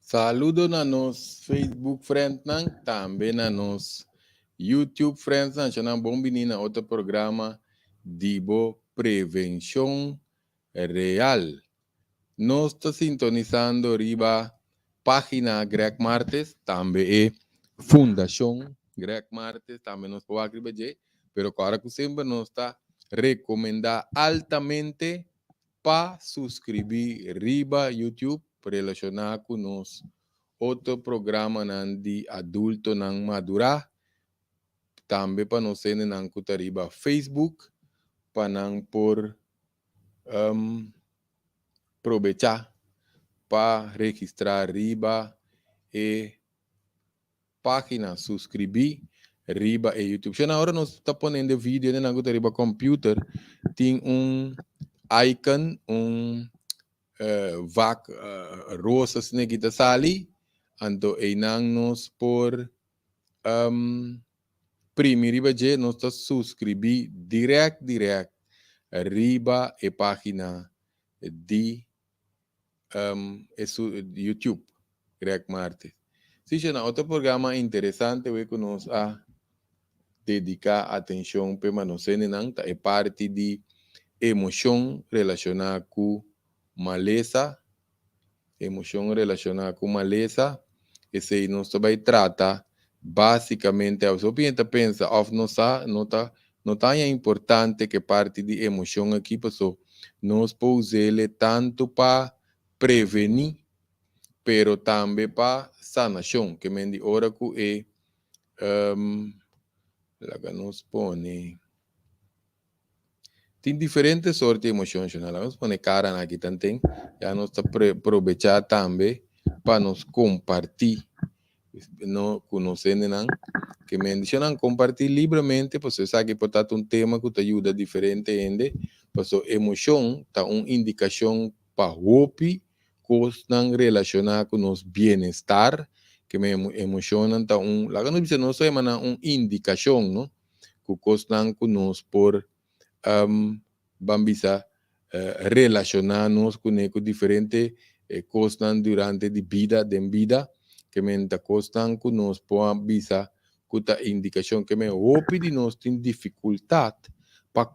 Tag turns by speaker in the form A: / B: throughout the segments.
A: Saludo na nos Facebook friend nang, também na nos YouTube friends nang, siya bom na outro programa Dibo Prevenção Real. Nós está sintonizando riba página Greg Martes, também é Fundação Greg Martes, também nos pode acreditar, pero agora que sempre nos está recomendar altamente para subscrever riba YouTube relacionado com nós outro programa nan de adulto nang madura, também para nós ter nang kutariba Facebook, para nang por aproveitar para registrar riba e página, subscrever riba e YouTube. Já na hora nós está ponendo vídeo nang kutariba computer, tem icon, vac rosas na kita sali, anto e nang nos por primeiro dia nós está subscrever direct riba e página de YouTube Greg Martes. Se é outro programa interessante que nós a dedicar atenção para nós não é parte de emoção relacionada com maleza, esse nós vai tratar basicamente a pessoa pensa não tá é importante que parte de emoção aqui pessoal nós podemos usar tanto para prevenir pero também para sanação que me ora que é lá que nós põe tem diferentes sortes de emoções nós põe cara aqui também já nós está aproveitar também para nos compartilhar no conhecendo que me deixam compartilhar livremente, pois você sabe que portanto tema que te ajuda diferente ainda, pois a emoção tá indicação para hope, coisas relacionadas com nosso bem-estar, que me emocionam tá lá que não diz não só é indicação, não, que coisas que nos por bambisa relacionar-nos com diferentes coisas durante a vida, que me da constan que nos pode avisar que a indicação que me hope de nós tem dificuldade para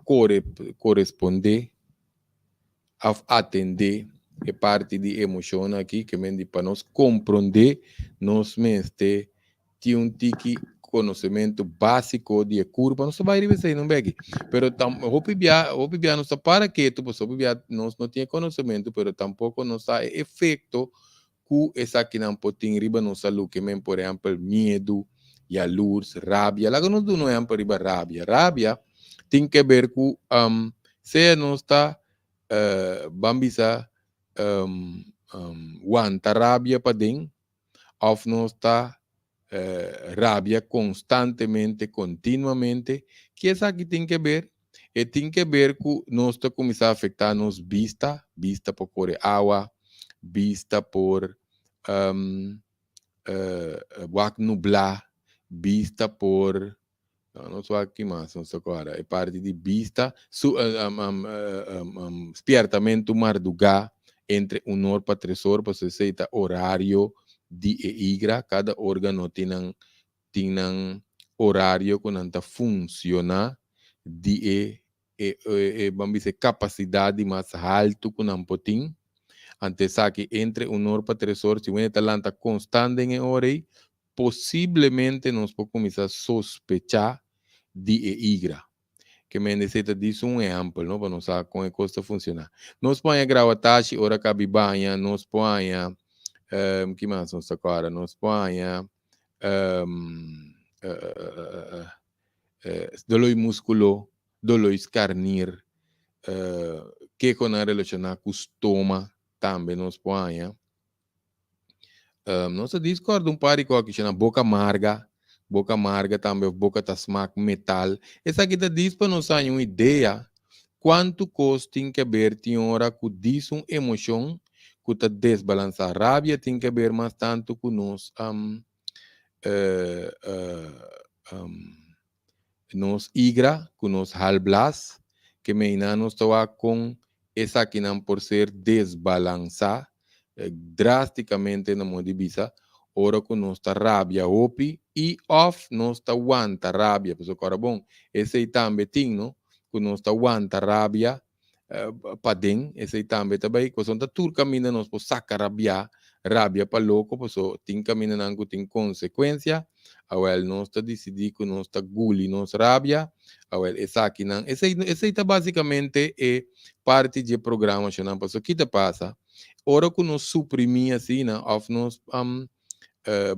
A: corresponder a atender a parte de emoção aqui que me para nós compreender nós mesmos ter um tique conhecimento básico de curva não vai receber não bem pero hope bia não para que tu posso bia nós não tinha conhecimento pero tampouco não sai efeito que essa que não pode ter riba no saúde que men por exemplo medo e a luz rabia lá que nós não é para riba rabia tem que ver com se não está bambisa aguanta rabia para dentro ou não está rabia constantemente continuamente que essa que tem que ver e tem que ver com nós está começar a afetar nos vista por correr água vista por nublar, vista por não só aqui mais, não só agora, é parte de vista, despertamento madrugada entre 1 para 3 horas, para você ser horário de igra, cada órgão tem horário que não funciona de vamos dizer, capacidade mais alta que não pode antes que entre 1 para 3 horas, se o talento constante em hora, possivelmente nós podemos começar a sospechar de igra. Que me necessita disso exemplo, não? Para nós saber como a coisa funciona. Nós põe a gravatashi, ora que banha, nós põe que mais nós agora? Nós põe dolor músculo, dolor carnir, que com a relacionar com o estômago, também nos põe. Nós discorda par que chama boca amarga também, boca tá smack metal. Essa aqui diz para nós ter uma ideia quanto custa tem que ver, tem hora que diz uma emoção que está desbalançar. Rabia tem que ver mais tanto com nós, nos igra, com nos halblas, que meina nós está com essa que não por ser desbalançar, drasticamente na modi bisa. Ora que nós está rabia opi e off nós está aguanta rabia. Pessoal, agora bom, esse aí também tem, não? Que nós está aguanta rabia para dentro, esse aí também também, que são tá tur caminho nós por sacar rabia para louco, pessoal, tem caminho não que tem consequência, awel nós está decidir que nós está guli nós rabia, awel essa aqui não, esse aí tá basicamente é parte de programa, não, pessoal, que te passa? Ora que nós suprimir assim, não, of nós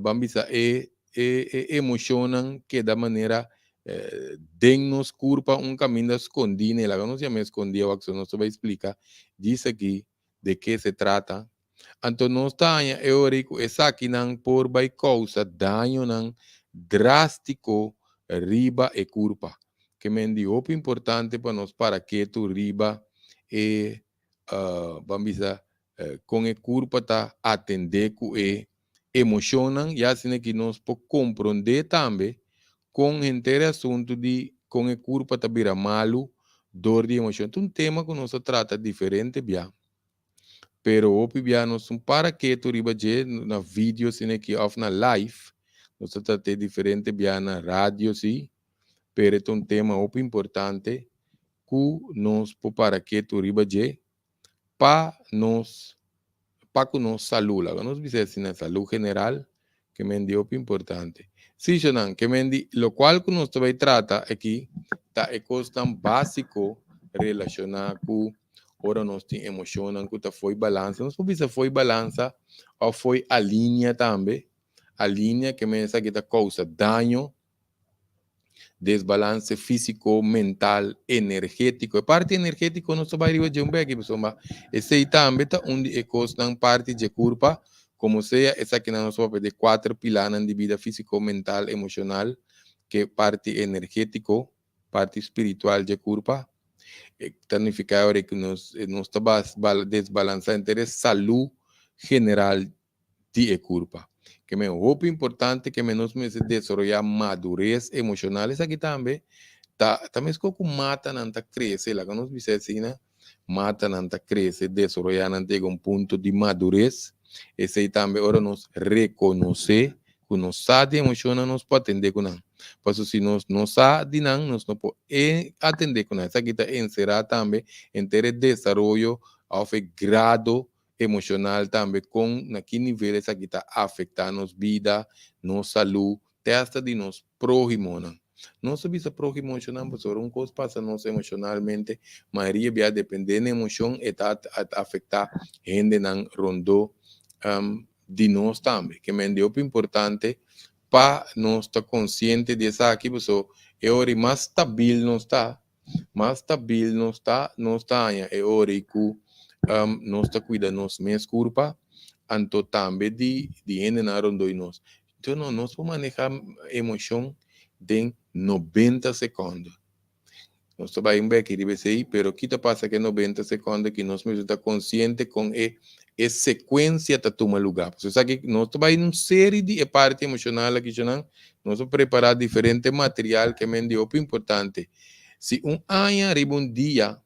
A: bambisa emocionam que da maneira den-nos culpa um caminho escondido, ela não se chama escondido, o que não se vai explicar, diz aqui de que se trata. Então, nós temos eórico, essa aqui não por vai causa dano não drástico riba e culpa. Que me digo, importante para nós para que tu riba e bambisa com a culpa tá atender com e emocionam e assim que nós podemos compreender também com o inteiro assunto de com a culpa tá vira malo, dor de emoção. É um tema que nós trata diferente, bia. Pero opi bia nós para que tu riba je na vídeo assim que off na live, nós trata diferente bia na rádio sim, pero é um tema opi importante que nós para que tu riba je para nós para que nós saúde, nós dizer assim na saúde general, que me dio importante. Sim, Jonan, que me di, lo cual que nós também trata aqui, tá é coisa tão básico relacionado com ora nós tem emoção, que tá foi balança, nós podemos foi balança ou foi a linha também, a linha que me essa que tá causa dano, desbalance físico, mental, energético. A parte energética não só vai de um bem, pessoal, esse aí também tá onde é coisa parte de culpa, como seja, essa que não só de 4 pilares de vida físico, mental, emocional, que parte energético, parte espiritual de culpa, significa que nós está desbalançando entre saúde general de culpa. Que me é importante que menos me desarrollar madurez emocional. Isso aqui também também como mata nanta cresce, lá que nós dizemos assim, né? Mata nanta cresce, desarrollar nanta um ponto de madurez. Esse aí também ora nos reconhecer que nós sabe emocional nós pode atender com não. Por isso se nós não sabe não, nós não pode atender com não. Isso aqui está encerrado também em ter desenvolvimento ao grado emocional também com naquele nível essa aqui está afetando nossa vida, nossa saúde, até hasta de nos próximos, não. Não se bisa próximo emocional, mas um coisa passa nós emocionalmente, maioria vai depender da emoção e está afetar gente não rondou de nós também, que me deu importante para nós estar consciente dessa aqui, pessoal, é hora mais estável não está, é hora que nós está cuidando nós mesmos culpa, anto também de gente na rondou nós. Então, nós podemos manejar emoção de 90 segundos. Nós trabalhamos bem aqui, deve ser, pero o que passa que 90 segundos que nós mesmos está consciente com a sequência que toma lugar. Você sabe que nós trabalhamos uma série de parte emocional aqui, nós vamos preparar diferente material que me deu importante. Se ano arriba um dia,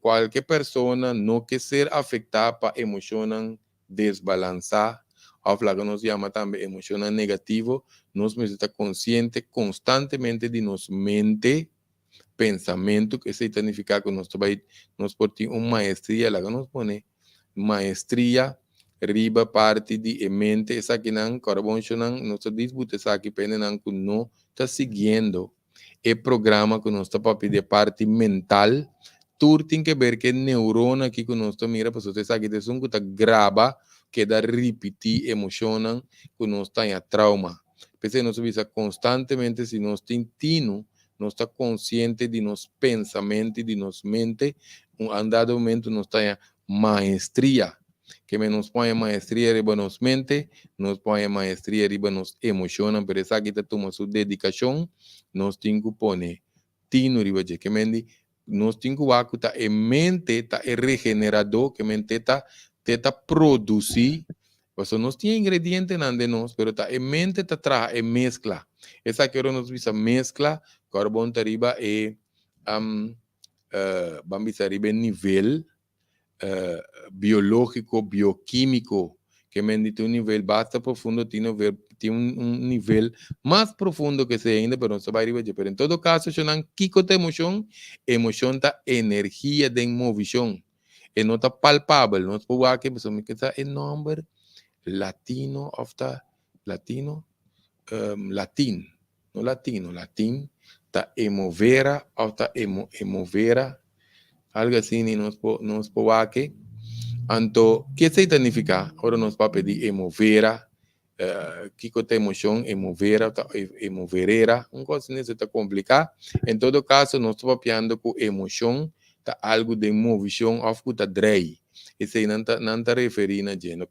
A: qualquer pessoa não quer ser afetada para emoção desbalançar, ao falar que nós chama também emoção negativo, nós precisamos estar consciente constantemente de nossa mente, pensamento, que significa que nós podemos ter uma maestria, lá que nós põe maestria, riba parte de mente, essa que não, carbono não, nossa disputa, essa que pende não, que não está seguindo o programa que nós está para pedir parte mental, tudo tem que ver que neurona aqui que nós está mira, para você sabe que isso que grava, que dá repetir emoção, que nós está em trauma. Porque nós visa constantemente, se nós tentamos, nós está consciente de nos pensamento, de nos mente, andado momento nós está em maestria, que nos põe maestria riba nos mente, nos põe maestria riba nos emoção, pero essa aqui toma sua dedicação, nós temos que pôr tino riba de que nós temos que tá em mente tá regenerador, que mente tá produzir, porque nós temos ingredientes de nós, pero tá em mente tá traz mescla. Essa que nós visa mescla, carbono tá riba vamos riba nível eh, biológico, bioquímico, que tiene un nivel bastante profundo, tiene un nivel más profundo que se ainda, pero no se va a ir. Pero en todo caso, chonan kiko de emoción, emoción ta energía de movimiento, no está palpable, no es por que pues que está el nombre latino of the latino, latín, no latino, latín, ta emovera of the emovera, algo así, ni nos por que anto, ¿qué se significa? Ahora nos va a pedir emovera, kiko te emoción, emovera, emoverera, un cosa necesita complicar. En todo caso, nos está pidiendo con emoción, ta algo de movimiento, of kuta drei. Ese nanta referina lleno.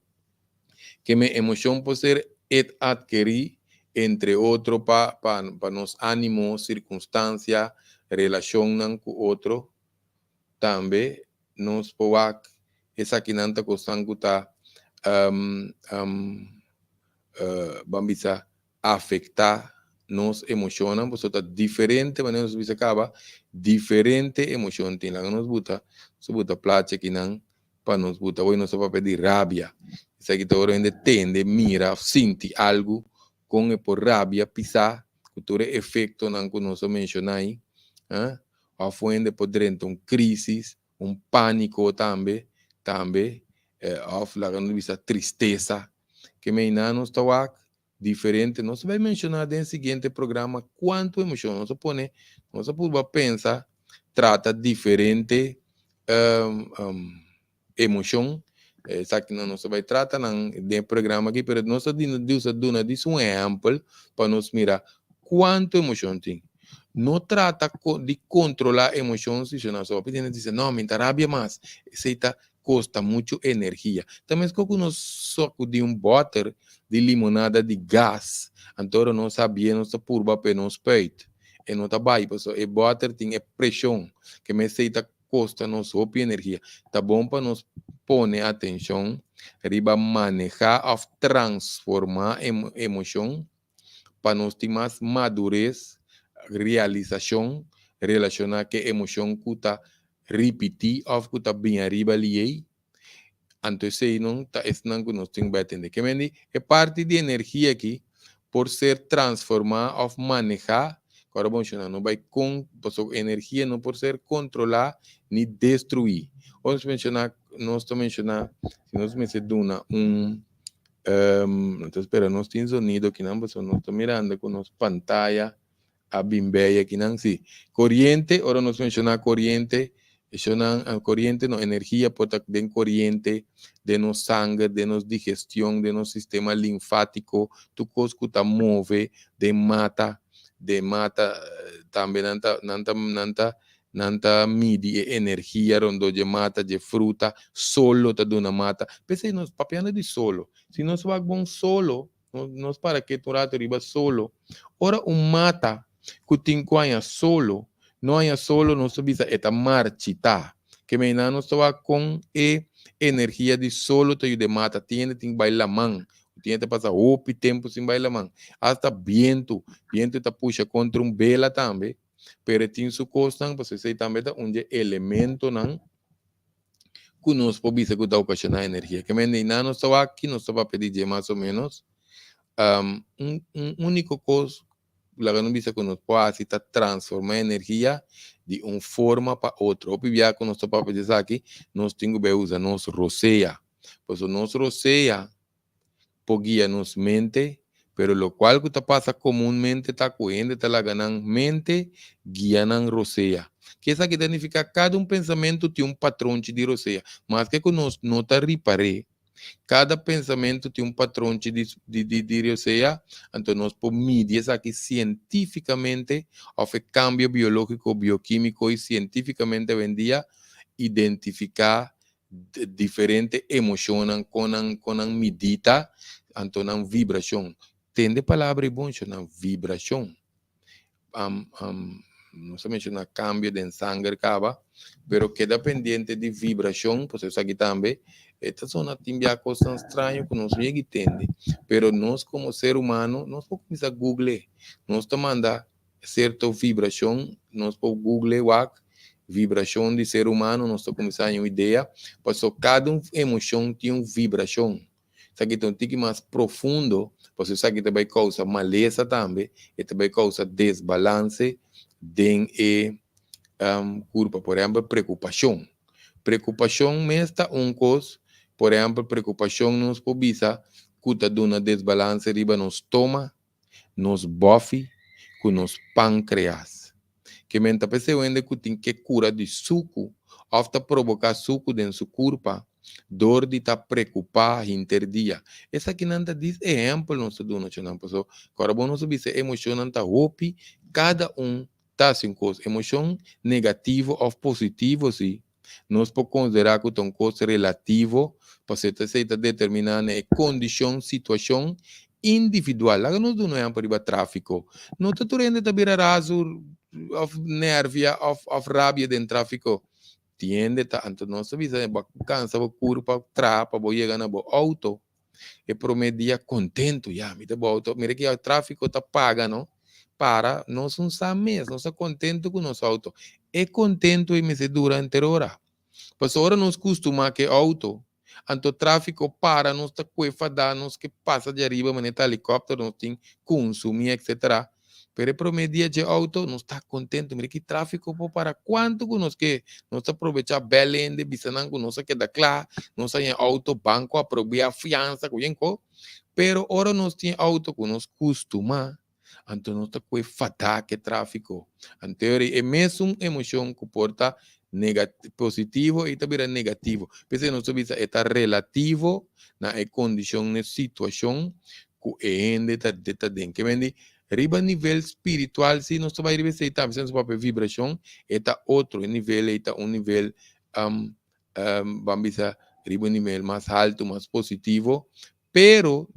A: Que me emoción puede ser et adquirir, entre otros, para nos ánimos, circunstancias, relación con otro, también nos puede esa kinanta kosanguta vamos a afectar nos emocionan, pues otra diferente manera nos bisa acaba, diferente emoción tiene la nos buta, su buta plache kinan, para nos buta, hoy nos va a pedir rabia, esa que todo rende tende, mira, sinti algo, con por rabia, pisar, cultura efecto, nan que nos mencionai, ¿eh? A fuente por dentro, un crisis, un pánico también, of la nos bisa tristeza, que me inanos tawak diferente. No se va a mencionar en el siguiente programa cuánto emoción no se pone, no se puede pensar, trata diferente emoción. Sabe que não se vai tratar de programa aqui, pero nós diz um exemplo para nos mirar quanto emoção tem. Não trata de controlar emoções, se não só pedindo dizer, não, me rabia mais, aceita custa muito energia. Também se nós soco de butter de limonada de gás, então não sabia, não se purba para nos peito. E não tá bem, e butter tem pressão, que me aceita custa nos sopa energia. Tá bom para nos pone atenção, riba manejar ou transformar emoção, para nós ter mais madurez, realização, relacionar que emoção que está repetir ou que está bem arriba ali. Então, se não está ensinando que nós temos que entender. Que é parte de energia aqui, por ser transformar ou manejar, agora vamos mencionar, não vai com energia, não por ser controlar nem destruir. Vamos mencionar, nós estamos mencionando, se nós mencionamos então, espera, nós temos sonido aqui, não, nós estamos mirando com nossa pantalla, a bimbeia aqui, não, sim. Corriente, agora nós mencionamos corriente, corriente, no, energia, pode ter corriente de nos sangue, de nos digestão, de nos sistema linfático, tu cosco ta move, de mata, também nanta midi energia rondo de mata, de fruta, solo ta duna mata. Pensei, nós papiando de solo. Se nós vamos solo, nós para que tu rato riba solo. Ora mata, que tinha solo, não há solo, não se bisa eta marchita. Que me não estava com energia de solo, te de mata, tiene bailar man. Tiene que passar opi tempo sem bailar man. Hasta viento te puxa contra vela também. Pero tem su costa, pues ese também é um elemento não que nos pode bisa que ocasionar energia. Que me não estava aqui, não estava pedir mais ou menos único coisa la que nos dice que nos puede hacer transformar energía de una forma para otra. O ya con nuestro papá dice aquí, nos tengo que usar, nos rocea. Pues nos rocea, por guía nos mente, pero lo cual que te pasa comúnmente, está cogiendo, está la ganan mente, guía nos rocea. Que esa que significa cada un pensamiento tiene un patrón de rocea. Más que nos no te reparé, cada pensamento tem patrão de rocea, então nós podemos medir isso aqui cientificamente, houve cambio biológico, bioquímico e cientificamente vendia identificar diferente emoção com a medida, então a vibração. Tem de palavra bom, na vibração. No se menciona cambio de sangre cava, pero queda pendiente de vibración, pues eso aquí también. Esta zona tiene cosas extrañas que nos llega y tende, pero nos como ser humano, nos podemos a Google, nos te manda cierta vibración, nos por Google, vibração de ser humano, nós estamos começando uma ideia, passou cada emoção tem uma vibração. Isso aqui tem um tique mais profundo, porque isso aqui também causa maleza também, e também causa desbalance dentro corpo, por exemplo, preocupação. Preocupação mesta coisa, por exemplo, preocupação nos pobisa, cuta de uma desbalance riba nos toma, nos bofe, com nos pâncreas. Que menta pessoa ainda que tem que cura de suco, ofta provocar suco dentro do corpo, dor de estar preocupar interdia. Essa aqui não diz exemplo não se dona não pessoa. Agora bom não se diz emoção não tá hopi, cada tá sem coisa, emoção negativo ou positivo sim. Nós podemos considerar que é um coisa relativo, para você determinar a condição, situação individual. Lá não do não é para tráfico. Não está turendo de virar raso of nervia, of rabia dentro tráfico. Tiende tá, então nós sabemos, cansa, curva, trapa, vou chegar na auto. E promedia contento, já, me dá auto. Mira que o tráfico tá paga, não? Para, nós não sabemos, nós estamos contentos com o nosso auto. É contento e me se durante a hora. Pois ora nos costuma que auto, anto tráfico para, nós está coifada, nós que passa de arriba, maneta helicóptero, nós tem consumir, etc. Pero promedia de auto, nós está contente, mire que tráfico para quanto que nós aproveitar bem de bisanan que nós que da claro, nós tem auto banco aproveita fiança, co, pero ora nós tem auto que nós costuma, anto nós está coifada que tráfico. Anterior é mesmo emoção que porta positivo e também negativo. Porque nós sabemos que está relativo na condição, na situação que está dentro. Que vem riba nível espiritual, se nós vai receber também a própria vibração, está outro nível, está nível, vamos dizer, riba nível mais alto, mais positivo, pero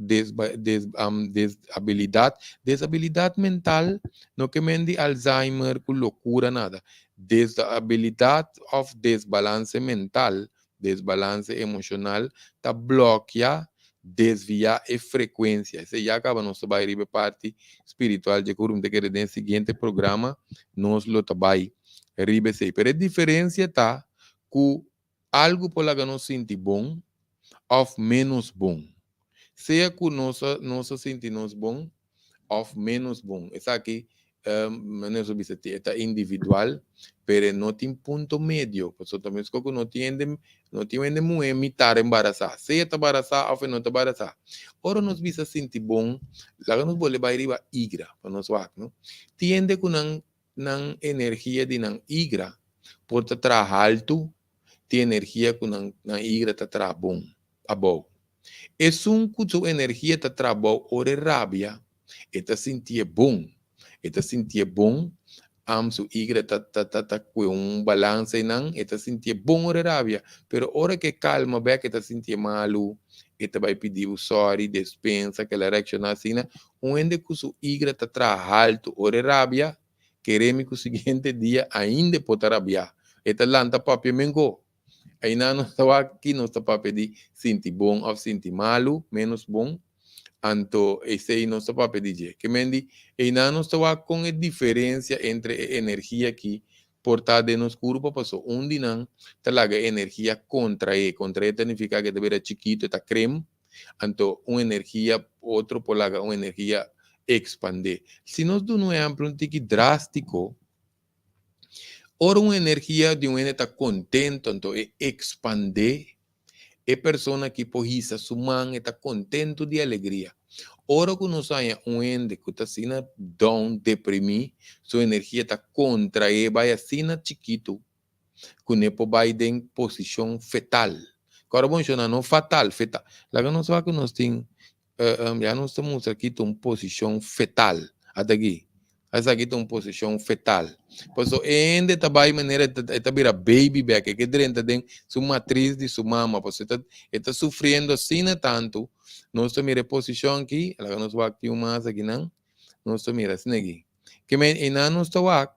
A: desabilidade mental, não que mende Alzheimer, com loucura, nada. Desabilidade of desbalance mental, desbalance emocional, tá bloqueia, desviar a frequência. Isso já acaba nosso vai parte espiritual de curum de que no seguinte programa nós lo vai ribe sei. Pero a diferença tá que algo por lá que nós sente bom ou menos bom. Seja que nós sentimos bom ou menos bom. Isso aqui menos está individual, pero não tem ponto médio. Porque também se não tem muito imitar embaraçar. Se está embaraçar ou não está embaraçar. Ora nós bisa sentir bom, lá nós vamos levar riba igra para nós ver, não? Tiende que não energia de não igra por estar alto, tem energia que não igra está bom, a bom. É que sua energia está bom, ora rabia, está sentir bom. Eta sentir bom, su igra tá com balance não, eta sentir bom ora rabia, pero hora que calma bem que tá sentir malo, eta vai pedir o sorry, dispensa, que ela reacciona assim, onde que su igra tá alto ora rabia, queremos que o seguinte dia ainda pode rabiar, eta lanta papi mengo, aí não está aqui, não está para pedir sentir bom ou sentir malo, menos bom, anto esse não está para pedir que mendi e não está com a diferença entre a energia que portada nos corpo passou não talaga energia contrae significa que deveria chiquito está creme anto uma energia outro polaga uma energia expandir se nós damos um exemplo um tique drástico ora uma energia de um está contento então é expandir é pessoa que poisa sua mão está contento de alegria. Ora que nós há ende que está sendo down, deprimido, sua energia está contraída, vai assim chiquito, que não vai em posição fetal. Agora, bom, não fatal, fetal. Lá que nós que nós temos, já nós estamos aqui em posição fetal, até aqui. Essa aqui tem uma posição fetal. Pois ainda está maneira está vira baby back, que dentro tem sua matriz de sua mama, pois está sofrendo assim tanto. Nós estamos em posição aqui, ela nos vai aqui mais aqui não. Nós estamos assim aqui. Que me não nos está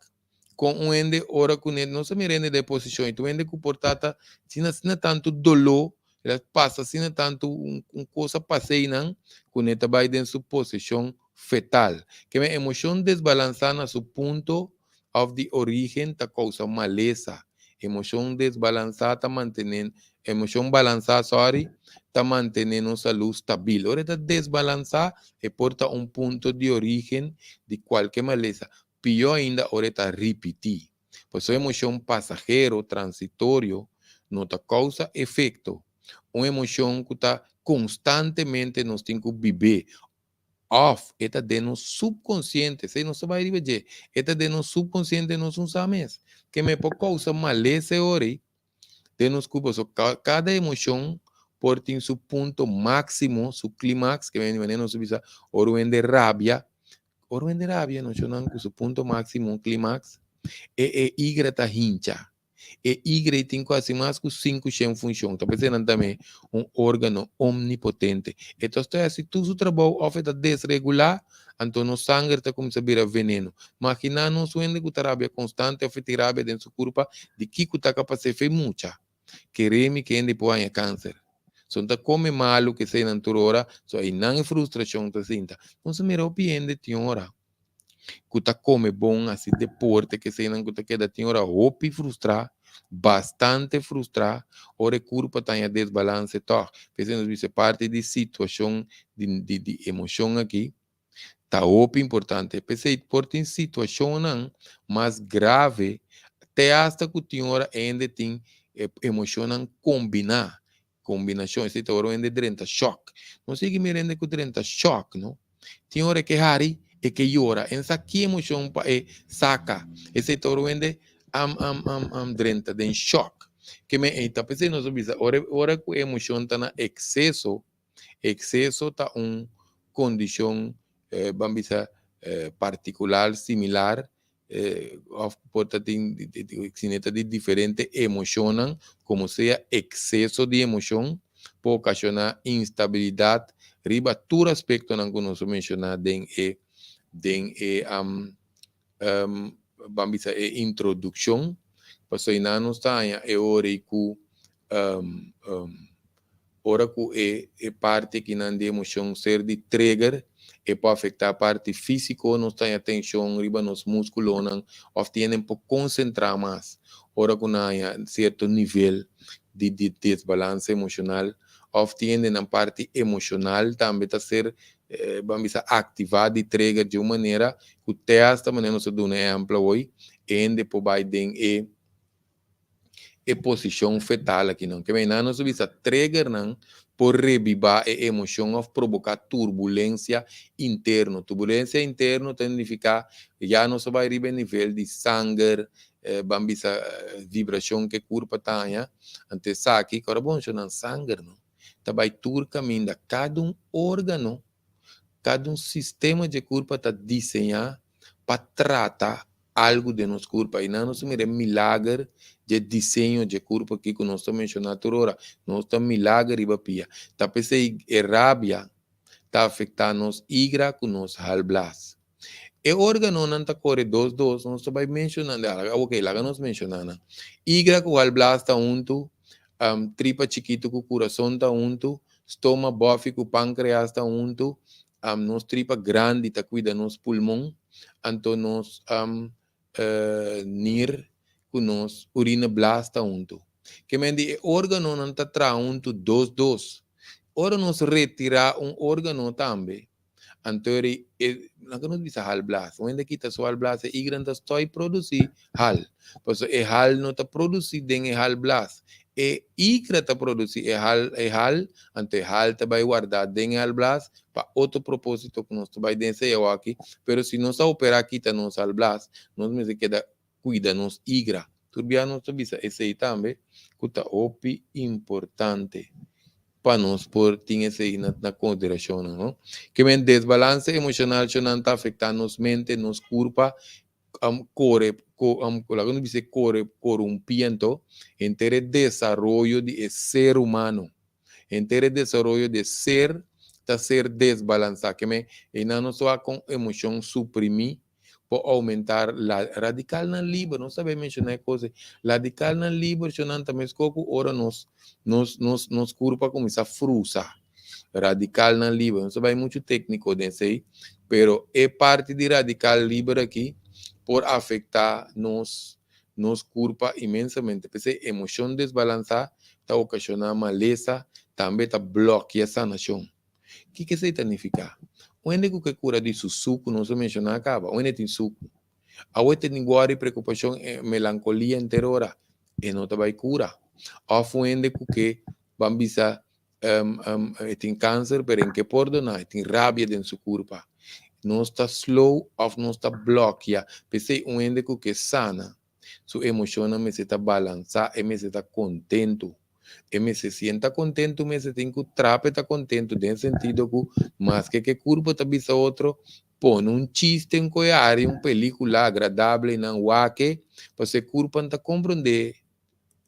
A: com um ende ora com ele, nós estamos em de posição, então ende que portata, se não tanto dolor, ela passa se não tanto coisa passei não, com ele vai dentro sua posição fetal, que a emoção desbalançada na seu ponto of the origem da causa maleza, Emoção desbalançada está mantendo, emoção balançada, sorry, está mantendo nossa luz estável. Ora, está desbalançada e porta um ponto de origem de qualquer maleza. Pior ainda, ora, está repetir. Pois a emoção passageiro, transitório, não está causa efeito. Uma emoção que está constantemente nos tem que viver. Off, está dentro do subconsciente, se não se vai dizer, está dentro do subconsciente, não sabemos. Que me por causa maleza ori, temos culpa, so, cada emoção por ter seu ponto máximo, seu clímax, que vem de maneira subisa, oro de rabia, não chamam com seu ponto máximo, clímax, e igrata hincha. E igre tem quase mais que 5 funções. Está pensando também um órgano omnipotente. Então, se tu o trabalho está desregular, então o sangue está começando a virar veneno. Imagina não suende que a rabia constante, a rabia dentro do corpo, de que está capaz de fazer muita. Queremos que ainda põe câncer. Só está come malo que seja na hora, só aí não é frustração, está sinta. Então, se mira o piende, tem hora. Que come bom, assim, deporte, que seja na que queda, tem hora, hopi frustrar, bastante frustrar, ora culpa tem a desbalance, tá? Fazendo isso parte de situação, de emoção aqui, tá hopi importante. Pensei, por tem situação não, mais grave, até hasta que tem hora ainda tem emoção combinar, combinação, esse tá hora ainda drenta choque. Não sei que me rende que drenta choque, não? Tem hora que hari e que llora. Essa aqui emoção saca. Esse toro ende drenta, den choque. Que me está pensando sobre isso. Ora que a emoção está na excesso, excesso está condição, vamos dizer, particular, similar, pode ter de diferente emoção, como seja excesso de emoção, pode ocasionar instabilidade, riba todo aspecto não que nós mencionamos vamos dizer, introdução, porque aí não está é hora que ora que é parte que não de emoção ser de trigger e pode afetar a parte física, não está atenção riba nos músculos, não, ou tienen por concentrar mais, ora que não há certo nível de desbalance emocional, ou tienen a parte emocional também está ser vamos dizer, ativada e trigger de uma maneira que até esta maneira não se dá um exemplo hoje, e depois vai ter posição fetal aqui não, que não se visa trigger não, por revivar a emoção ou provocar turbulência interna. Turbulência interna significa já não se vai arribar nível de sangue, vamos dizer, vibração que o corpo tem, antes aqui, agora bom, não sangue não, tá vai caminho cada órgano, cada sistema de corpo está desenhado para tratar algo de nosso corpo. E não se mira milagre de desenho de corpo aqui que nós estamos mencionando agora. Nós estamos milagre e papia. Está pensando que rabia está afetando nos igra com nos halblas. E órgano não está corre dos, nós estamos mencionando, ok, lá nós mencionando. Igra com halblas está junto, tripa chiquito com o coração está junto, estômago, bofe com pâncreas está junto, nos tripa grande está cuida nos pulmão, então nos nir com nos urina blasta junto. Que mendi órgano não está tra junto dos. Ora nos retirar órgano também. Antori não que nos bisa hal blas. Onde kita so hal blas e grande stoi produzir hal. Pois e hal não está produzir den hal blas. E igra tá produzir hal, ante hal tá vai guardar den hal blas para outro propósito que nós vai desenhar aqui, pero se nós operar aqui tá nos hal blas, nós me queda cuida nos igra. Turbiano to bisa esse aí também, que opi importante para nós por ter esse aí na consideração, não? Que men desbalance emocional não está afetando nos mente, nos corpo, como dice, corrompiendo entre desarrollo de ser humano, entre desarrollo de ser, está ser desbalançado, que me e não só com emoção suprimir por aumentar la radical na livre, não sabe mencionar coisa, radical na livre, eu não também escoco, ora nos curva começa a frustrar, radical na livre, não sabe muito técnico desse aí, pero é parte de radical livre aqui, por afetar nos culpa imensamente. Porque emoção desbalançada está ocasionando maleza, também está bloqueando a sanação. O que isso significa? Onde que cura de suco, não se menciona acaba, onde tem suco. A onde tem guarda preocupação, melancolia inteira hora, e não vai cura. Ou onde que bambisa tem câncer, pero em que por donar, tem rabia dentro do corpo. Não está slow ou não está bloqueado. Porque onde que sana, sua emoção me está balançada, e me está contento. E me se sienta contento, me se tem que trape está contento, no sentido que, mais que curva está bisa outro, põe chiste em coiare, película agradável, não waque, para se curva está compreender,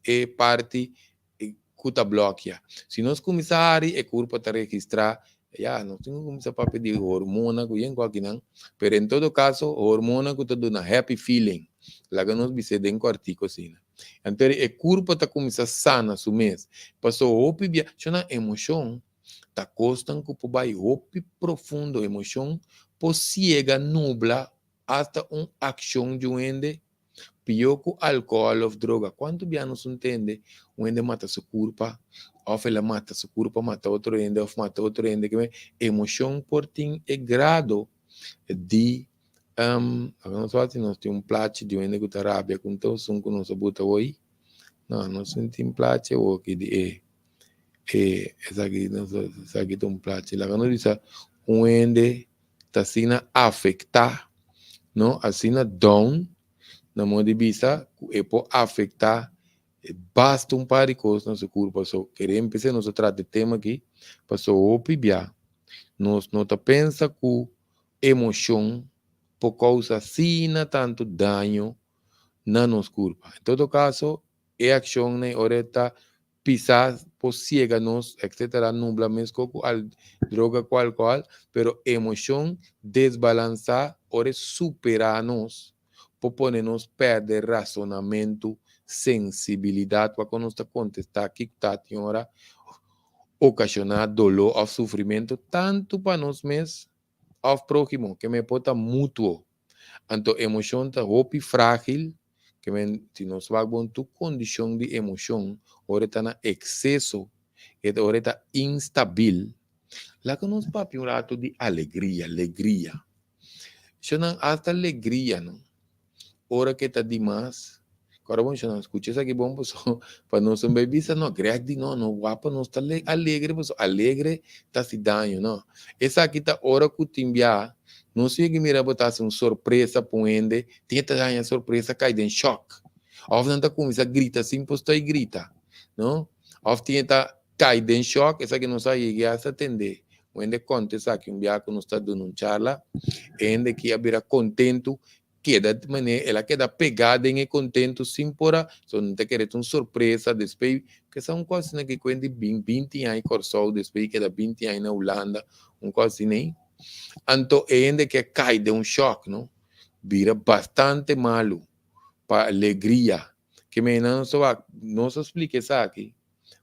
A: e parte que está bloqueia. Se nós começarmos, a curva está registrar, já, não temos que começar para pedir hormona, que em qualquer não, mas em todo caso, hormona que está dando happy feeling, lá que nós vise den artigo assim. Então, a curva está começando sana su mês. Passou hopi via, chama emoção, está costando que vai hopi profundo emoção, por ciega nubla hasta uma ação de um ende, pior que álcool ou droga. Quanto bem não se entende, um ende mata sua curva, ou ela mata sua curva, mata outro ende, ou mata outro ende, que emoção por ti é grado de nós temos um plato de um ende que está rábia, com todo som que nós bota hoje. Não, não sentimos place o que essa aqui tem um place. Lá quando diz um ende está assim afetar, não? Assim down, na modo de vista, e pode afetar basta um par de coisas no seu corpo. Só queremos empezar nós tratar de tema aqui, para só opiar. Nós não pensa que emoção por causa assim tanto dano na nossa corpo. Em todo caso, é ação né oreta pisar por ciega nos etc nubla mesmo al droga qual pero emoção desbalançar ore superar nos por poner nos perder razonamento sensibilidade para quando está contestar que está hora ocasionar dolor ou sofrimento tanto para nós mesmos ao próximo que me pode mútuo. Então emoção está hopi frágil que se nós vamos tu condição de emoção, ora está na excesso, e ora está instabil. Lá que nós papi um rato de alegria. Chama hasta alegria, não? Ora que está demais. Agora vamos chamar, escucha isso aqui bom, pessoal, para nós não beber não, grande não, guapa, não está alegre, pessoal, alegre está se dando, não. Essa aqui está hora que timbia, não sei que mira botar uma surpresa para o ende, tenta dar uma surpresa, cai em choque. Ou não está começa a gritar, assim, posto e grita, não? Ou tenta cair em choque, essa aqui não sai e se atender. O ende conta, essa aqui um viaco não está dando um charla, ende que abrirá contento, queda de maneira, ela queda pegada em contento, sim, pora, só não te querer uma surpresa, depois, que são coisas que quando 20 anos, corso, depois queda 20 anos na Holanda, coisa assim, então, ainda que cai de um choque, não? Vira bastante malo, para alegria, que me não só, não se explica isso aqui,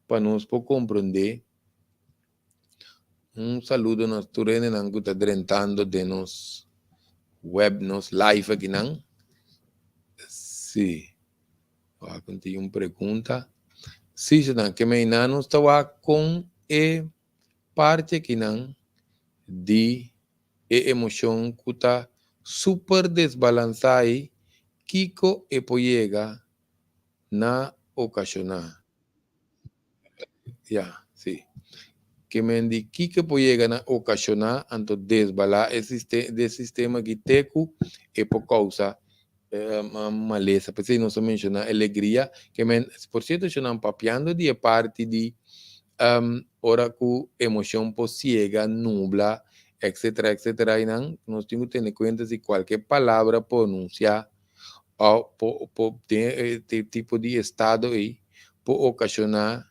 A: para nós poder compreender. Um saludo nós turene não que está drentando de nos web, nos live aqui, não? Sim. Vou continuar uma pergunta. Sim, já que me não estava com a parte que não de emoção que está super desbalançada e que e poiega na ocasionar. Ya, sim. Que me indique que poiega na ocasionar anto desbalar esse sistema que teco e por causa maleza, porque não se menciona alegria, que por certo, eu não papiando de parte de ora que emoção ciega, nubla, etc. E não, nós temos que ter em conta se qualquer palavra pronunciar ou por ter tipo de estado aí, por ocasionar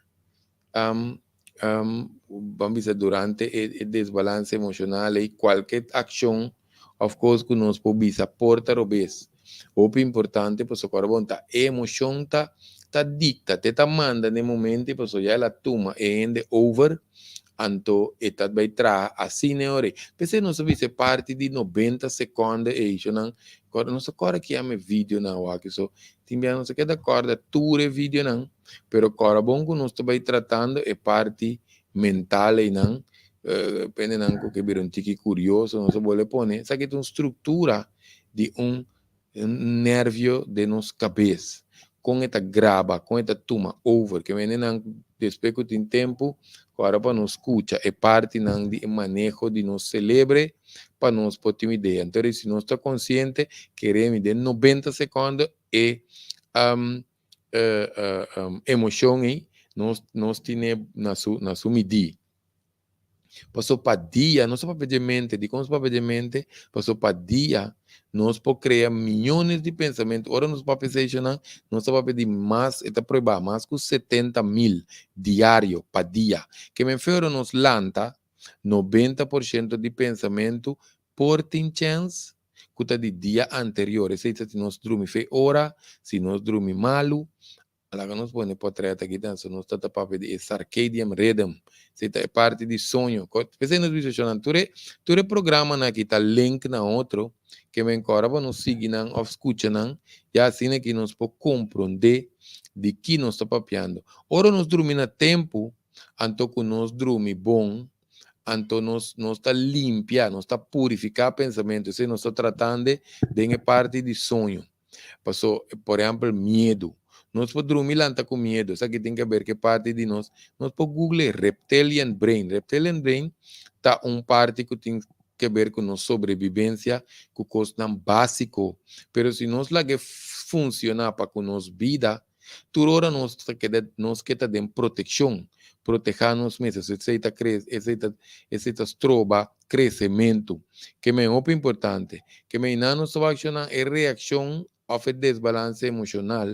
A: vamos dizer, durante o desbalance emocional e qualquer ação, of course, que nós podemos portar o vez. O importante, pues, agora a emoção tá dicta, te tá manda no momento, pues, já ela toma e ende over, anto etat vai tra assim né ore pensei não sabia se parte de 90 segundos e isso não agora não sei agora que é meu vídeo não aqui só tinha não sei que da corda ture vídeo não pero agora bom que nós vai tratando é parte mental e não pende não que vir um tique curioso não se pode pôr essa que tem uma estrutura de um nervio de nos cabeça com esta grava com esta tuma over que vem não depois que tem tempo agora para nos escuta é parte não de manejo de nos celebre para nós poder ter uma ideia então se nós está consciente queremos de 90 segundos e emoção aí nós temos na sua medida passou para dia, não só para pedir mente, de como para pedir mente, passou para dia, nós podemos criar milhões de pensamentos. Ora, nós para pensar isso, não, nós só para pedir mais, está proibado, mais que 70.000 diário para dia. Que me fero nos lanta 90% de pensamento por tem chance que de dia anterior. Se nós dormimos hora, se nós dormimos malo, lá que nós podemos pôr aqui dentro, nós estamos para de circadian rhythm, se é parte de sonho. Pensei nos vídeos, tu programa aqui, tá link na outro, que vem agora para nos seguir, ou escutar, e assim que nós podemos compreender de que nós estamos papiando. Ora, nós dormimos a tempo, anto que nós dormimos bom, anto nós está limpia, nós está purificar pensamento, se nós está tratando de parte de sonho. Passou, por exemplo, medo. Nós podemos dormir lá com medo. Isso aqui tem que ver que parte de nós. Nós podemos Google Reptilian Brain. Reptilian Brain está parte que tem que ver com nossa sobrevivência, com coisa básico. Pero se nós lá que funcionar para com nossa vida, toda hora nós queda de proteção. Proteger-nos mesmo. Essa trova crescimento. Que é muito importante. Que não nos vai accionar é reação ao desbalance emocional,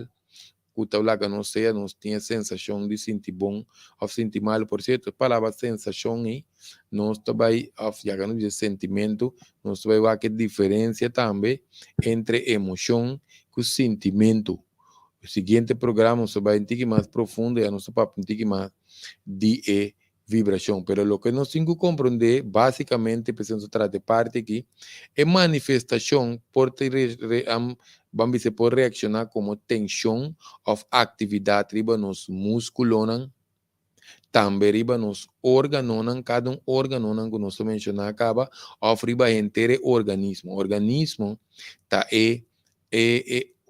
A: que não sei, nós tinha sensação de sentir bom ou sentir mal, por certo, a palavra sensação aí, nós também, já que não diz sentimento, nós também vai que diferença também entre emoção e sentimento. O seguinte programa, nós vai entender mais profundo e a nossa papo entender mais de vibração, pero lo que nós temos que compreender, basicamente, precisamos tratar parte aqui, é manifestação vamos dizer, pode reaccionar como tensão ou atividade riba nos músculos, também riba nos órgãos, cada órgão que nós mencionamos acaba, ou riba inteiro organismo. O organismo está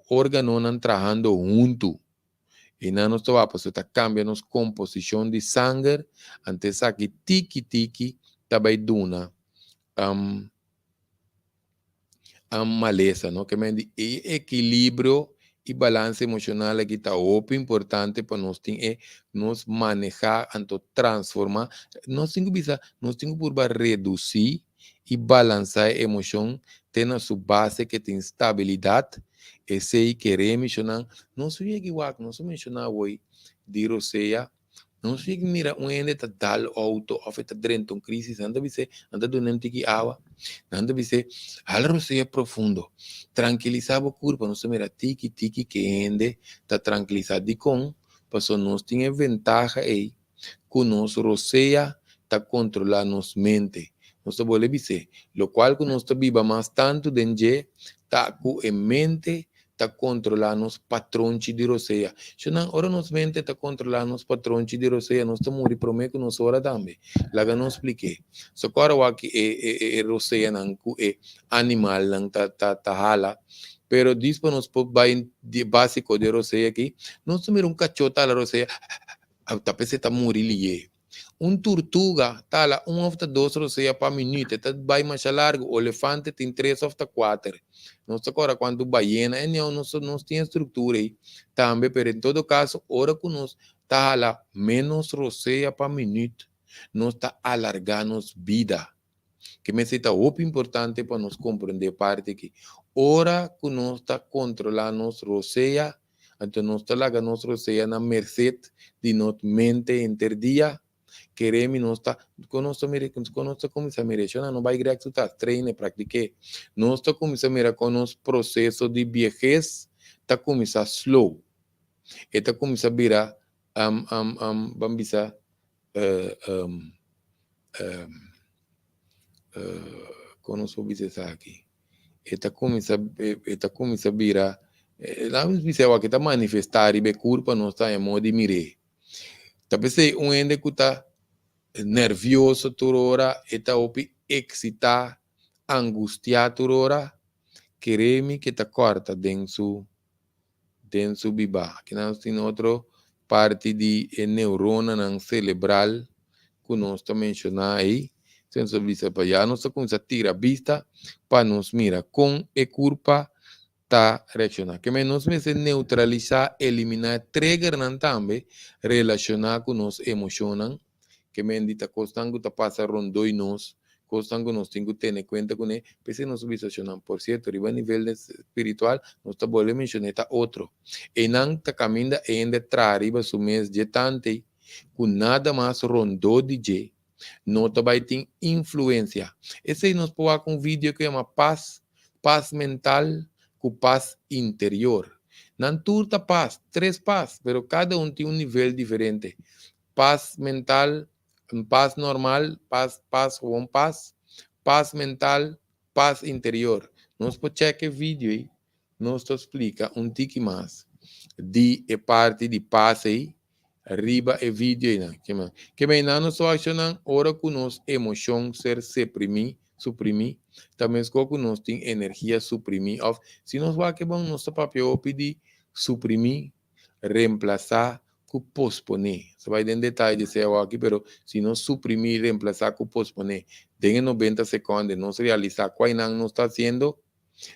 A: órgão trabalhando junto. E na nossa vapa, você está cambiando a composição de sangue, antes aqui, tiki-tiki, também duna maleza, não? Que mende equilíbrio e balanço emocional aqui está importante para nós ter nos manejar, então transformar, nós temos que reduzir e balançar a emoção, ter na sua base que tem estabilidade, e sei que mencionar, não sei que não sei mencionar hoje, de Roseia, não sei que mira, ende está dal auto, ou está dentro de uma crise, anda donando que água, anda dizer, al Roseia profundo, tranquilizava o corpo, não sei mira, tiki que ende, está tranquilizado de com, passou nós tinha vantagem aí, que nós Roseia está controlando nossa mente. Nós podemos dizer, lo qual que nós viva mais tanto dentro, está com a mente, está controlando os patrões de roceia. Se não, ora nos mente está controlando os patrões de roceia, nós estamos morrendo prometo nos ora também. Lá que não expliquei. Só que agora aqui é roceia não é animal não tá hala. Pero diz para nós vai de básico de roceia aqui, nós estamos cachota la roceia, tá pensando tá morrendo. Tortuga, tá lá, hasta dois roceia para minuto, tá vai mais largo, o elefante tem 3 hasta 4. Nós agora, quando baiana, nós tem estrutura aí, também, pero em todo caso, hora que nós tá lá, menos roceia para minuto, nós está alargando vida. Que me cita muito importante para nós compreender parte que, hora que nós está controlando nossa roceia, então nós está lá, nossa roceia na merced de nossa mente interdia, queremos nós está conosco começa a mirar não vai greg tu tá treine pratique nós está começa a mirar com nosso processo de viejez está começa slow está começa a virar vamos dizer Quando soube isso aqui, eta começa a virar, lá nos biseu aqui tá manifestar e be curpa não está em modo de mire. Tá pensei ende que tá nervioso toda hora, eta opi excita, angustia toda hora, quereme que tá corta dentro biba. Que nós tem outra parte de neurona não cerebral que nós está mencionando aí. Senso vista para já, nós começamos a tirar a vista para nos mirar com a culpa tá reaccionar. Que menos me se neutralizar, eliminar trigger não também relacionar com nos emocionam. Que me dita constante tá passa rondo e nos constante nós temos que ter conta com ele, pese nos visualizando. Por certo, arriba a nível espiritual, nós tá bolando mencionar tá outro. E não tá caminhando ainda tra arriba su mês de tante, com nada mais rondo de je, não tá vai ter influência. Esse aí nós pôr com um vídeo que chama paz mental com paz interior. Não turta paz, 3 paz, pero cada um tem um nível diferente. Paz mental, paz normal, paz mental, paz interior. Nós podemos checar o vídeo aí, nós te explica um tique mais de parte de paz aí, arriba o vídeo aí, que bem não só achando hora que nós emoção ser suprimir, também que nós tem energia suprimir, se nós vai que bom nosso papel pedir suprimir, reemplazar, que posponer. Você vai em detalhe de ser aqui, pero se não suprimir, reemplazar, que posponer. Tem 90 segundos, não se realizar qual não está fazendo,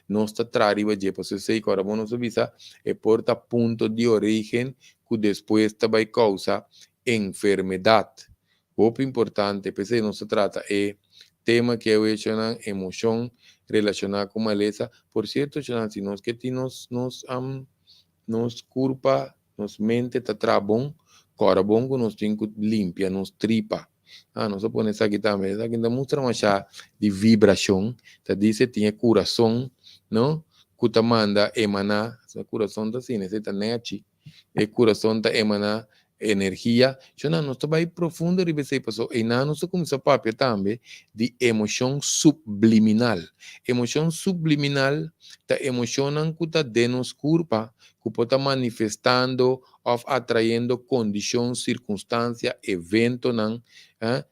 A: não está trariba de pues sei que agora vamos visa é porta ponto de origem que depois vai causar enfermidade. O importante, pensei não se trata é tema que eu chamo emoção relacionada com maleza. Por certo, se nós que nos culpa, nos mente tá trabom, cora bom que nos tem que limpia, nos tripa. Nós põe isso aqui também, isso aqui ainda mostra uma chá de vibração, tá diz que tinha coração, não? Que tá manda emanar, o coração tá assim, necessita net, o coração tá emanar energia. Eu não estou bem profundo e você passou, e não estou começando a papel também de emoção subliminal. Emoção subliminal tá emocionando que tá denos culpa, que pode estar manifestando ou atraindo condições, circunstâncias, eventos,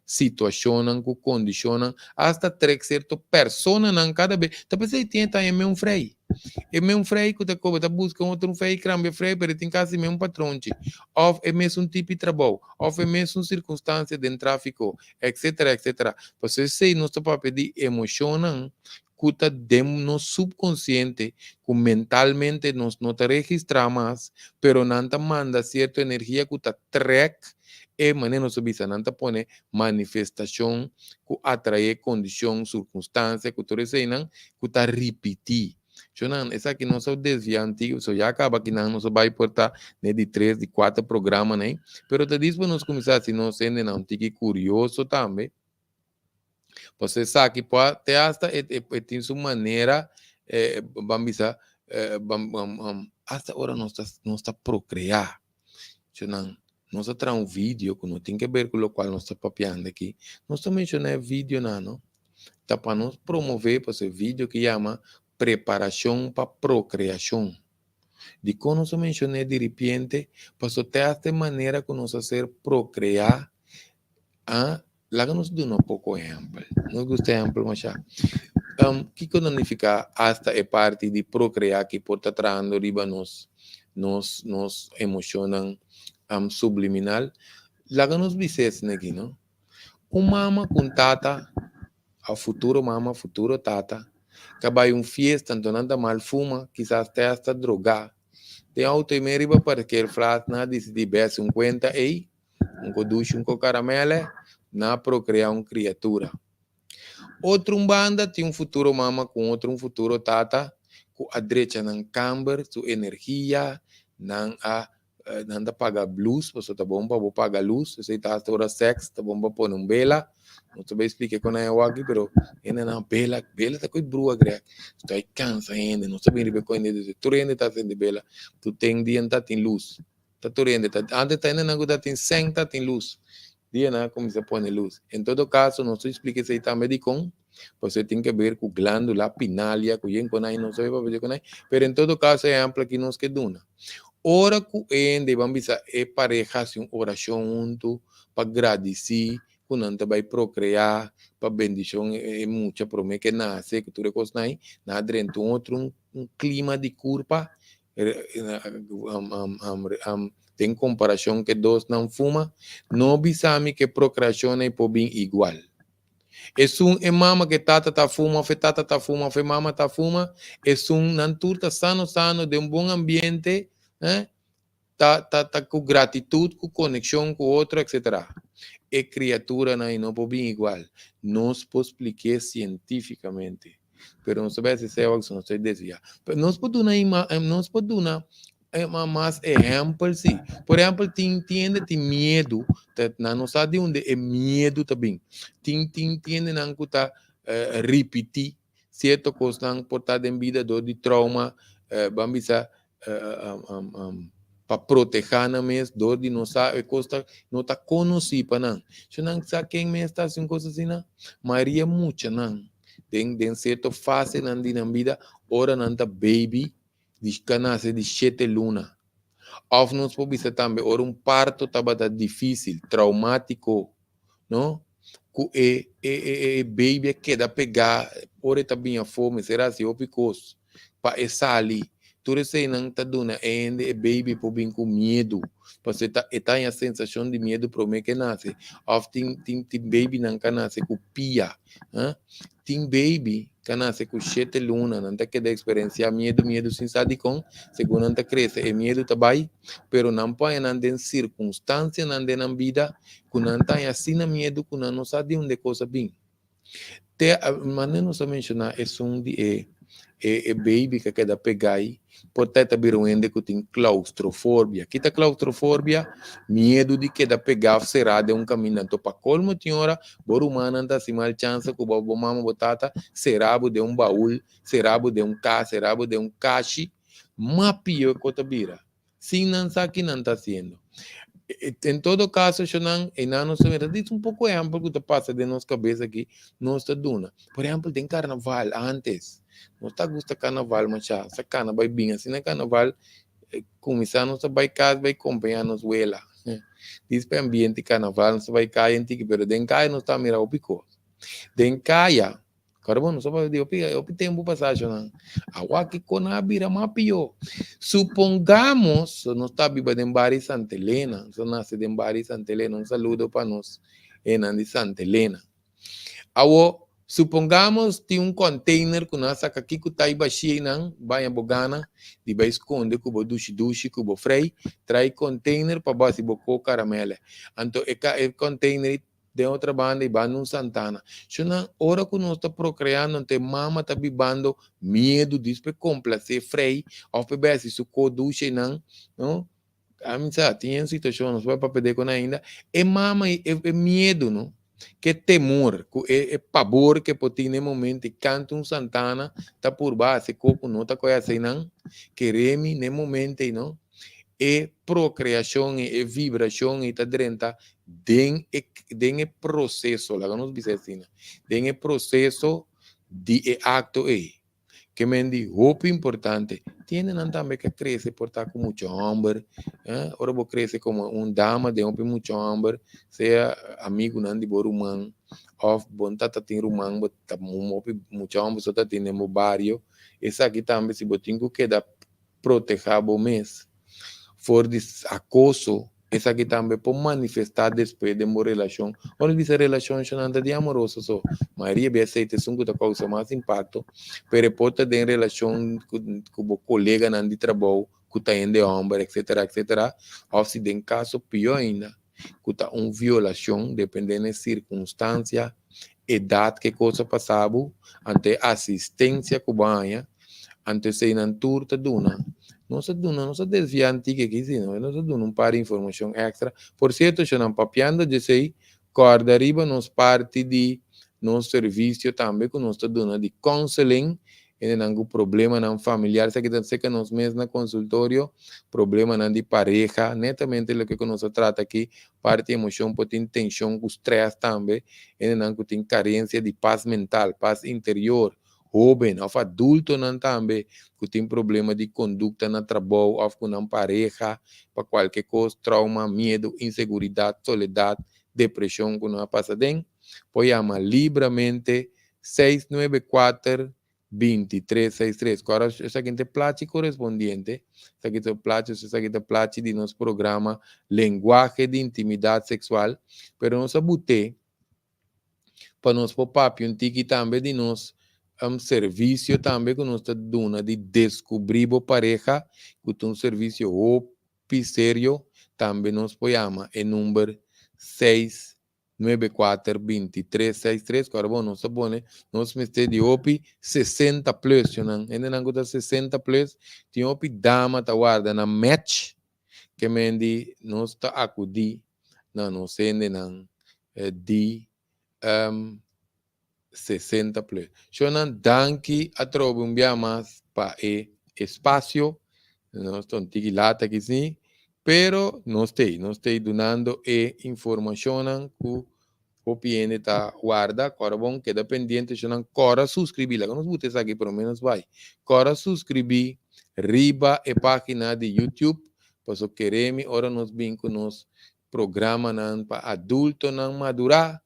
A: situação que condicionam, hasta três certo persona não cada vez. Talvez ele tenha também um freio. É mesmo freio que você busca outro freio, cambia freio, mas tem quase mesmo patrão. Ou é mesmo um tipo de trabalho, ou é mesmo circunstância de tráfico, etc, etc. Você sei, nós estamos para pedir emocionam, que está dentro no subconsciente, que mentalmente nós não registramos mais, pero não manda certa energia que está track, e maneira não subisa, não pone manifestação que atrai condição, circunstância, que todo isso que está repetir. Não, essa aqui não sou desviante, só já acaba que não vai portar né, de 3, de 4 programas, né? Pero te diz para nós começar, se nós ainda não tem curioso também, você sabe que pode ter hasta tem sua maneira, vamos dizer, hasta agora nós está procriar. Nós traz um vídeo que não tem que ver com o qual nós está papiando aqui. Nós também mencionamos vídeo, não? Tá para nós promover para esse vídeo que chama preparação para procriação. De como nós mencionei de repente, para ter esta maneira que nós fazer procriar, lá que nós damos um pouco exemplo. Nos gusta exemplo, mas já. Que significa esta é parte de procriar que pode estar trazendo riba nos emocionam subliminal. Lá que nós vemos aqui, não? Mama com tata, a futuro mama, futuro tata, que vai fiesta, então nada mal fuma, quizás até hasta drogar. Tem auto e meriba para que ele faz nada de 50 aí, duche, caramelo, na procriar uma criatura. Outro banda tem futuro mama com outro futuro tata, com a direita não camber, sua energia, não paga luz, você tá bom para pagar luz, você está hasta hora sexo, tá bom para pôr um bela, não te vai explicar quando é aqui, pero ainda não bela tá com brua grega, tu aí cansa ainda, não sabe ribe com ainda, tu ainda tá sendo bela, tu tem dia tá tem luz, tá tu ainda tá, antes tá ainda não tá tem 100 tá tem luz, dia na começa a pôr luz. Em todo caso, não se explica isso aí também de com, você tem que ver com glândula pinália, com o conai, não sei para fazer conai, mas em todo caso é ampla que nos que duna. Ora que ende, vamos dizer, é pareja, assim, oração junto, para agradecer, quando anda vai procriar, para bendição, é muita promessa que nasce, que tu recostas, na dentro outro clima de curva, tem comparação que dois não fuma, não bisame que procreação é por bem igual. É mama que tata fuma, fe mama ta fuma, nanturta sano, de um bom ambiente, tá com gratitude, com conexão com o outro, etc. É criatura não por bem igual. Não se pode explicar cientificamente. Pero não sabe se é algo que não se desvia. Não se pode dar mais exemplos, sim. Por exemplo, tem medo, não sabe de onde é medo também. Tem não que repetir certa coisa por estar em vida de trauma, vamos dizer, para proteger na mês, dor de não sabe, costa não está conhecido para não. Se não sabe quem me está assim coisa assim, não. Maria muita não. Tem certa fase na vida, ora não tá baby, diz que nasce de 7 luna. Ou não se pode ser também, ora parto estava difícil, traumático, não? Que baby queda pegar, ora também a fome, será se o picos, para essa ali. Tudo isso não está dando, ainda baby por bem com medo, você tá a sensação de medo para o que nasce. Ou tem baby não que nasce com pia, tem baby que nasce com 7 luna, não tem que dar experiência medo sem saber com, segundo não cresce, é medo também, pero não põe não tem circunstância não tem na vida, que não tem assim medo, que não sabe onde coisa bem. Mas não só mencionar, é baby que queda pegar aí, portanto, um ende que tem claustrofobia. Que tá claustrofobia, medo de queda pegar, será de caminho. Então, para colmo, senhora, por humana, anda assim, mal chance que o bobo mama botata, será de baú, será de será de caixa, mas pior que bira. Sim, não sabe que não está sendo. Em todo caso, não se diz pouco amplo que passa de nossa cabeça aqui, nossa duna. Por exemplo, tem carnaval antes. Não está gosta carnaval, mas já, essa cana vai bem assim, na carnaval, começar nossa vai casa, vai acompanhar nos uela. Diz para ambiente carnaval, não se vai cair, mas den caia não está mirar o pico. Den caia, carbono, só para dizer, eu tenho passagem, não. Agua que com a bira mapio. Supongamos, não está viva de Bari Santa Helena, só nasce de Bari Santa Helena, saludo para nós, de Santa Helena. Agora, supongamos tem container que nós saca aqui que está aí baixinho, não, vai a bogana, de vai esconder que o duche, que o frei, trai container para base boco caramelo. Então, é container de outra banda e banda Santana. Se na hora que nós está procriando, tem mama está bibando medo disso para complacer frei, ou para ver se o duche não, a mim sabe, tem situação, não vai para pedir com ainda, é mama, é medo, não? Que temor, que pavor que pode ter no momento, canta Santana, está por baixo, coco não está conhecendo, não? Que remi no momento, não? É procriação, é vibração, está dentro, den processo, lá vamos dizer assim, den processo de acto que me diz, roupa importante, tienen também que crescer por estar com muito hambre, ora vou crescer como dama de muito hambre, seja amigo não de borumang, ou bom tata tem rumang, muito hambre só tá tendo no barrio, essa aqui também se botinho que dá proteger o mês, for de acoso, essa aqui também pode manifestar depois de uma relação, onde diz relação não de amorosa só, maioria vai aceitar isso que causa mais impacto, pero pode ter relação com o colega de trabalho, que está indo de homem, etc. Ou se tem caso pior ainda, que está uma violação, dependendo da circunstância, idade que coisa passava, ante assistência cubana, ante se não turta duna. Não se desvia antiga aqui, não se dá um par de informação extra. Por certo, se não papiando, de sei, corda arriba nos parte de nosso serviço também, que nós está dando de counseling, en algún problema nan familiar, sé que nos mes na consultorio, problema nan de pareja, netamente lo que nos trata aqui, parte emoção, pode ter tensão, estresse também, en algún tem carência de paz mental, paz interior, jovem, ou adulto nan também, que tem problema de conduta na trabalho, ou com uma pareja, para qualquer coisa, trauma, medo, inseguridade, soledade, depressão, que não passa dentro, pode chamar livremente 694-2363. Agora, essa aqui é place correspondiente, essa aqui é place de nosso programa Linguagem de Intimidade Sexual, pero nós abutei para nós pop-up um tiki também de nós serviço também que nós está dando de descobrir a pareja, que tem um serviço sério, também nós podemos em número 694-2363, agora bom, nós sabemos, nós metemos de OPI 60 plus, ainda não está 60 plus, tem OPI dama tá guarda na match, que mendi nós está acudir, não, não sei ainda não, de 60 plus. Shonan danki a trobo um dia mais para espaço, nós estamos lata que sim, pero nós tem donando informação que o PN está guarda, agora bom, queda pendiente, shonan cora subscrever, lá nós botes aqui pelo menos vai, cora subscrever, riba a página de YouTube, para queremos, ora nós bem com nos programa para adulto não madurar,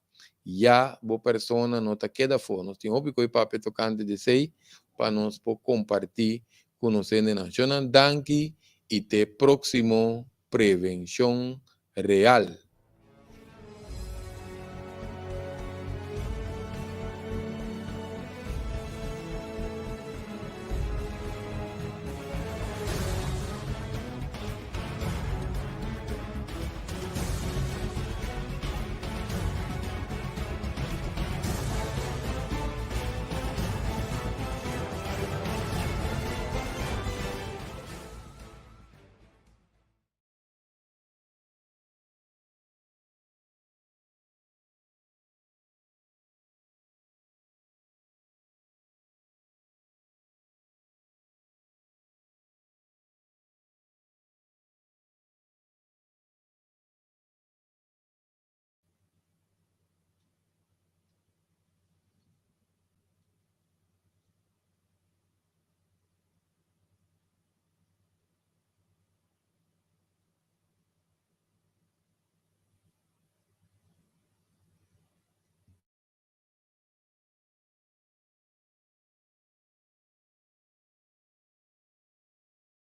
A: ya boa persona não está queda fora. Nós temos que papel tocante de sei para nós compartir conhecendo nacional danki e te próximo prevenção real.